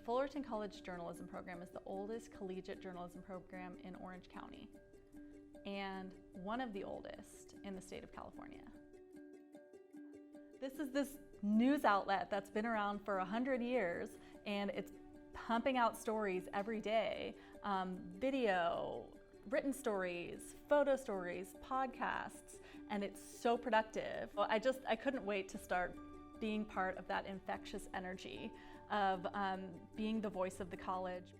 Fullerton College journalism program is the oldest collegiate journalism program in Orange County and one of the oldest in the state of California. This is this news outlet that's been around for 100 years, and it's pumping out stories every day, video, written stories, photo stories, podcasts, and it's so productive. I couldn't wait to start being part of that infectious energy of being the voice of the college.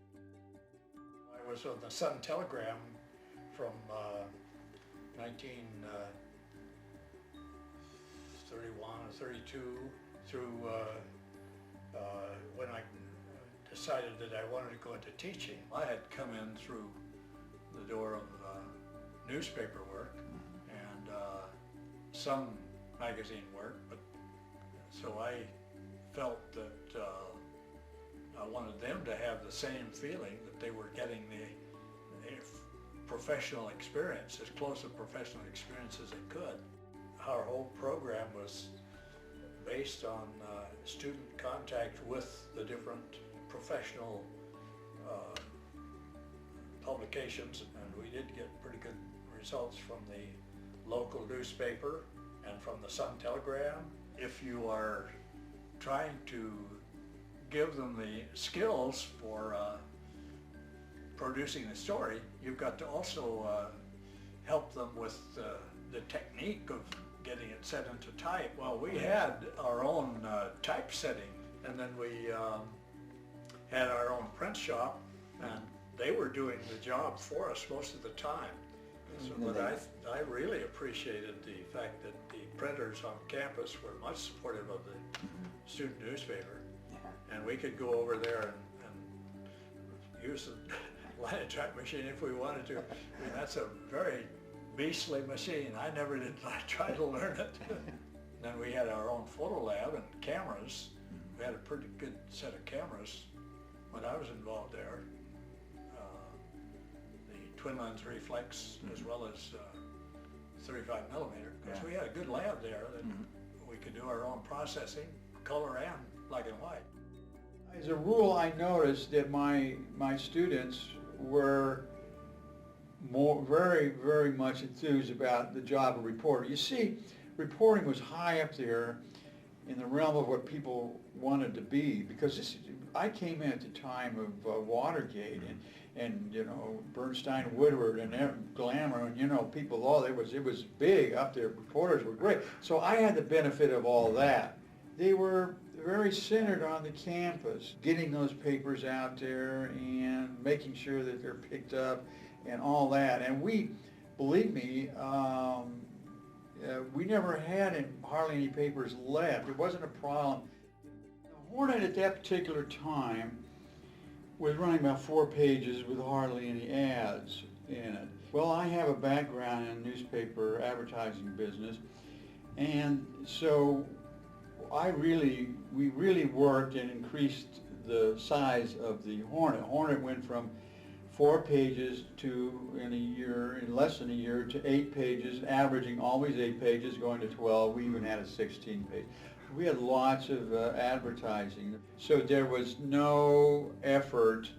I was on the Sun Telegram from 1931 or 32 through when I decided that I wanted to go into teaching. I had come in through the door of newspaper work and some magazine work, but so I felt that I wanted them to have the same feeling that they were getting the professional experience, as close a professional experience as they could. Our whole program was based on student contact with the different professional publications, and we did get pretty good results from the local newspaper and from the Sun Telegram. If you are trying to give them the skills for producing the story, you've got to also help them with the technique of getting it set into type. Well, we had our own typesetting, and then we had our own print shop, and they were doing the job for us most of the time. So, but I really appreciated the fact that the printers on campus were much supportive of the student newspaper. And we could go over there and use the linotype machine if we wanted to. I mean, that's a very beastly machine. I never did try to learn it. Then we had our own photo lab and cameras. We had a pretty good set of cameras when I was involved there. Twin lens reflex as well as 35 millimeter. Because we had a good lab there that we could do our own processing, color and black and white. As a rule, I noticed that my students were very much enthused about the job of reporter. You see, reporting was high up there in the realm of what people wanted to be, because I came in at the time of Watergate and you know, Bernstein Woodward and Glamour, and you know, people, it was big up there. Reporters were great. So I had the benefit of all that. They were very centered on the campus, getting those papers out there and making sure that they're picked up and all that. And we, believe me, we never had hardly any papers left. It wasn't a problem. The Hornet at that particular time was running about 4 pages with hardly any ads in it. Well, I have a background in newspaper advertising business, and so we really worked and increased the size of the Hornet. Hornet went from 4 pages in less than a year to 8 pages, averaging always 8 pages, going to 12. We even had a 16 page. We had lots of advertising. So there was no effort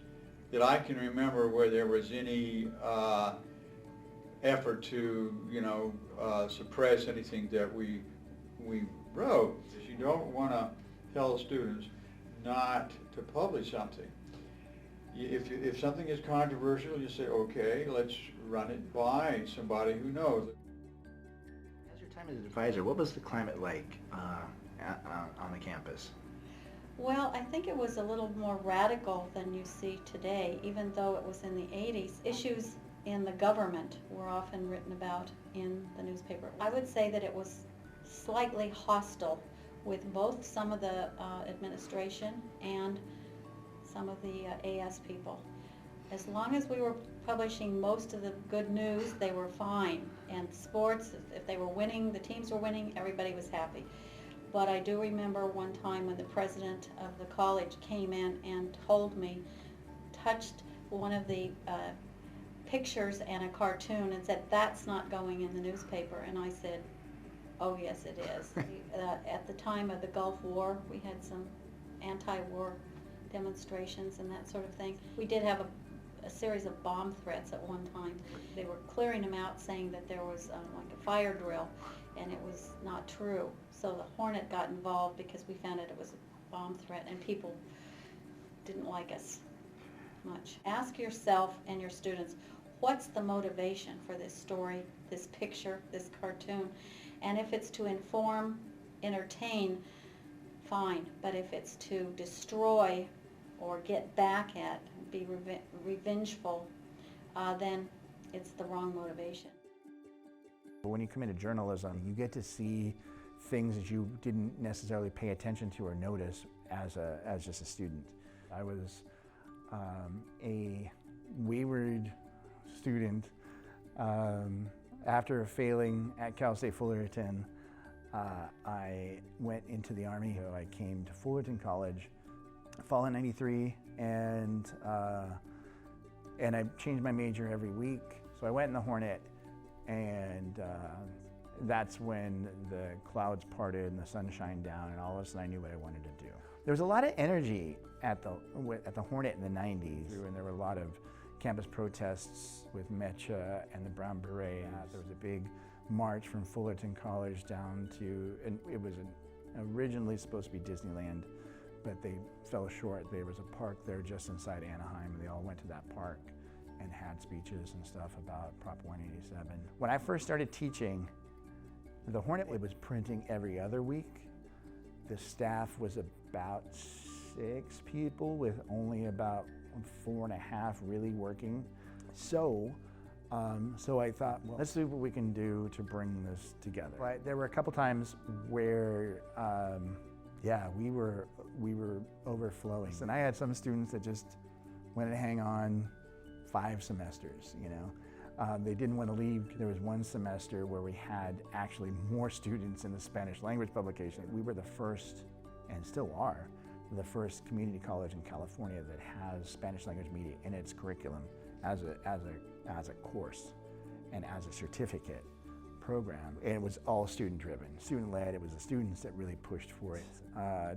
that I can remember where there was any effort to, you know, suppress anything that we wrote. You don't want to tell students not to publish something. If something is controversial, you say, okay, let's run it by somebody who knows. As your time as an advisor, what was the climate like on the campus? Well, I think it was a little more radical than you see today, even though it was in the 80s. Issues in the government were often written about in the newspaper. I would say that it was slightly hostile with both some of the administration and some of the AS people. As long as we were publishing most of the good news, they were fine. And sports, if they were winning, the teams were winning, everybody was happy. But I do remember one time when the president of the college came in and told me, touched one of the pictures and a cartoon and said, "That's not going in the newspaper." And I said, "Oh yes, it is." At the time of the Gulf War, we had some anti-war demonstrations and that sort of thing. We did have a series of bomb threats at one time. They were clearing them out, saying that there was like a fire drill, and it was not true. So the Hornet got involved because we found out it was a bomb threat, and people didn't like us much. Ask yourself and your students, what's the motivation for this story, this picture, this cartoon? And if it's to inform, entertain, fine. But if it's to destroy or get back at, be revengeful, then it's the wrong motivation. When you come into journalism, you get to see things that you didn't necessarily pay attention to or notice as just a student. I was a wayward student. After failing at Cal State Fullerton, I went into the Army. So I came to Fullerton College, fall in '93, and I changed my major every week. So I went in the Hornet, and that's when the clouds parted and the sun shined down, and all of a sudden I knew what I wanted to do. There was a lot of energy at the Hornet in the '90s, and there were a lot of campus protests with Mecha and the Brown Berets. There was a big march from Fullerton College down to, and it was originally supposed to be Disneyland, but they fell short. There was a park there just inside Anaheim, and they all went to that park and had speeches and stuff about Prop 187. When I first started teaching, the Hornet was printing every other week. The staff was about 6 people with only about 4.5 really working. So I thought, well, let's see what we can do to bring this together. Right? There were a couple times where, we were overflowing. And I had some students that just wanted to hang on 5 semesters, you know. They didn't want to leave. There was one semester where we had actually more students in the Spanish language publication. We were the first, and still are, the first community college in California that has Spanish language media in its curriculum as a course and as a certificate program. And it was all student driven, student led. It was the students that really pushed for it.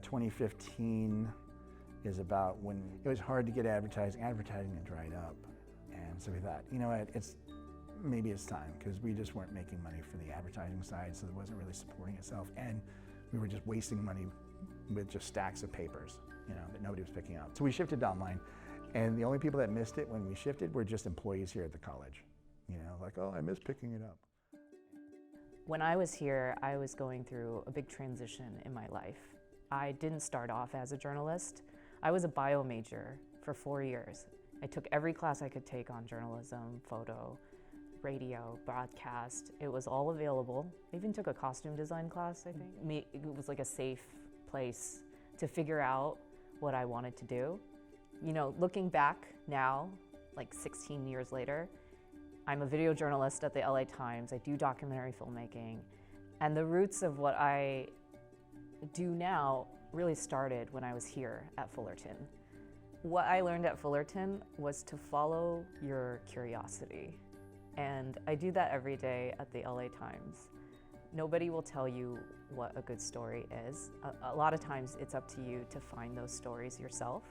2015 is about when it was hard to get advertising. Advertising had dried up. And so we thought, you know what, maybe it's time, because we just weren't making money for the advertising side, so it wasn't really supporting itself. And we were just wasting money with just stacks of papers, you know, that nobody was picking up. So we shifted to online, and the only people that missed it when we shifted were just employees here at the college. You know, like, oh, I miss picking it up. When I was here, I was going through a big transition in my life. I didn't start off as a journalist. I was a bio major for 4 years. I took every class I could take on journalism, photo, radio, broadcast. It was all available. I even took a costume design class, I think. It was like a safe place to figure out what I wanted to do. You know, looking back now, like 16 years later, I'm a video journalist at the LA Times. I do documentary filmmaking. And the roots of what I do now really started when I was here at Fullerton. What I learned at Fullerton was to follow your curiosity. And I do that every day at the LA Times. Nobody will tell you what a good story is. A lot of times it's up to you to find those stories yourself.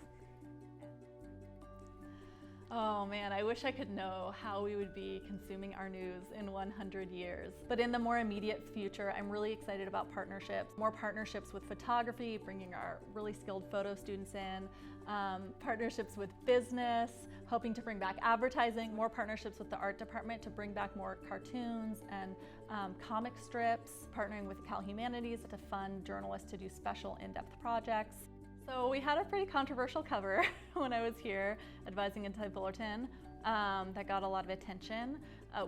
Oh man, I wish I could know how we would be consuming our news in 100 years. But in the more immediate future, I'm really excited about partnerships. More partnerships with photography, bringing our really skilled photo students in, partnerships with business, hoping to bring back advertising, more partnerships with the art department to bring back more cartoons and comic strips, partnering with Cal Humanities to fund journalists to do special in-depth projects. So we had a pretty controversial cover when I was here advising Inside Fullerton that got a lot of attention.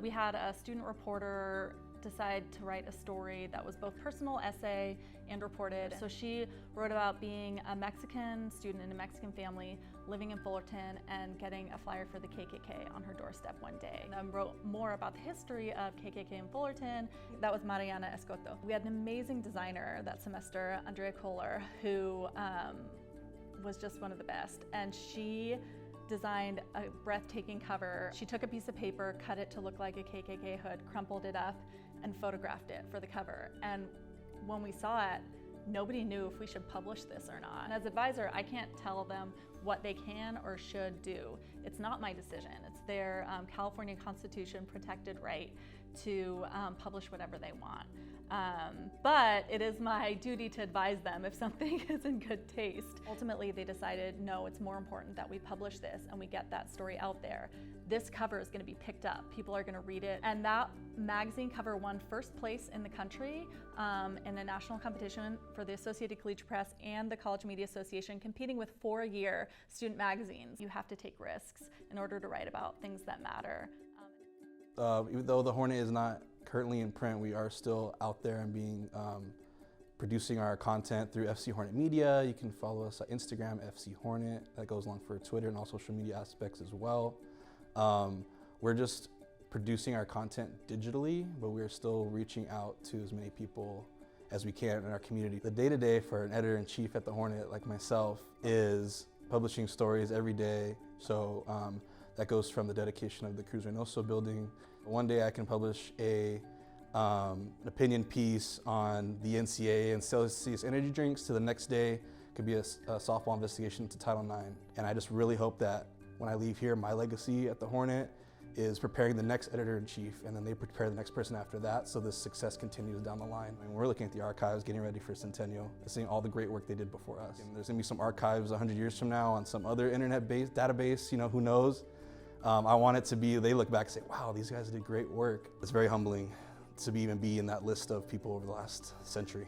We had a student reporter decide to write a story that was both personal essay and reported. So she wrote about being a Mexican student in a Mexican family living in Fullerton and getting a flyer for the KKK on her doorstep one day. And wrote more about the history of KKK in Fullerton. That was Mariana Escoto. We had an amazing designer that semester, Andrea Kohler, who was just one of the best. And she designed a breathtaking cover. She took a piece of paper, cut it to look like a KKK hood, crumpled it up, and photographed it for the cover. And when we saw it, nobody knew if we should publish this or not. And as advisor, I can't tell them what they can or should do. It's not my decision. It's their California Constitution protected right to publish whatever they want. But it is my duty to advise them if something is in good taste. Ultimately, they decided, no, it's more important that we publish this and we get that story out there. This cover is going to be picked up. People are going to read it. And that magazine cover won first place in the country in a national competition for the Associated Collegiate Press and the College Media Association, competing with 4-year student magazines. You have to take risks in order to write about things that matter. Even though the Hornet is not currently in print, we are still out there and being producing our content through FC Hornet Media. You can follow us on Instagram, FC Hornet. That goes along for Twitter and all social media aspects as well. We're just producing our content digitally, but we're still reaching out to as many people as we can in our community. The day-to-day for an editor-in-chief at the Hornet like myself is publishing stories every day. So that goes from the dedication of the Cruz Reynoso building. One day I can publish an opinion piece on the NCAA and Celsius energy drinks, to the next day could be a softball investigation into Title IX. And I just really hope that when I leave here, my legacy at the Hornet is preparing the next editor-in-chief, and then they prepare the next person after that, so this success continues down the line. I mean, we're looking at the archives, getting ready for Centennial, seeing all the great work they did before us. And there's gonna be some archives 100 years from now on some other internet-based database, you know, who knows? I want it to be, they look back and say, wow, these guys did great work. It's very humbling to even be in that list of people over the last century.